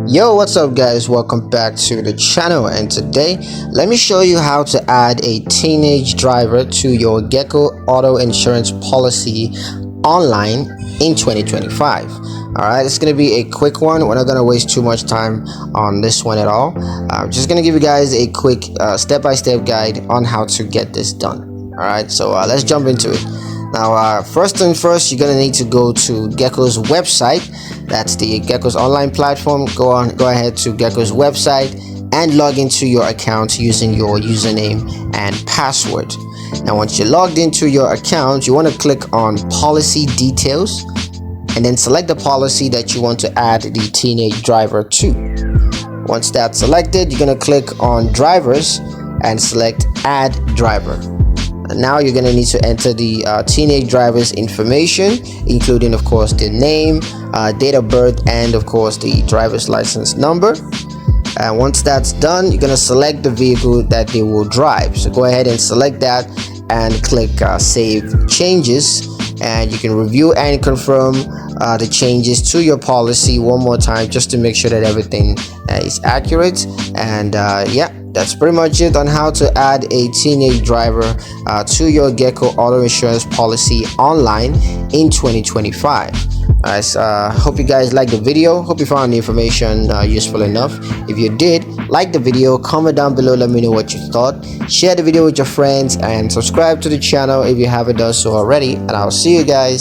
Yo, what's up guys, welcome back to the channel, and today let me show you how to add a teenage driver to your Geico auto insurance policy online in 2025. Alright, it's gonna be a quick one. We're not gonna waste too much time on this one at all. I'm just gonna give you guys a quick step-by-step guide on how to get this done. Alright, so let's jump into it. Now, first thing first, you're gonna need to go to Geico's website. That's the Geico's online platform. Go ahead to Geico's website and log into your account using your username and password. Now, once you're logged into your account, you want to click on policy details and then select the policy that you want to add the teenage driver to. Once that's selected, you're going to click on drivers and select add driver. And now you're going to need to enter the teenage driver's information, including of course the name, date of birth, and of course the driver's license number. And once that's done, you're going to select the vehicle that they will drive. So go ahead and select that and click save changes, and you can review and confirm the changes to your policy one more time just to make sure that everything is accurate. And yeah, that's pretty much it on how to add a teenage driver to your Geico auto insurance policy online in 2025. Alright, hope you guys liked the video. Hope you found the information useful enough. If you did, like the video, comment down below, let me know what you thought. Share the video with your friends and subscribe to the channel if you haven't done so already. And I'll see you guys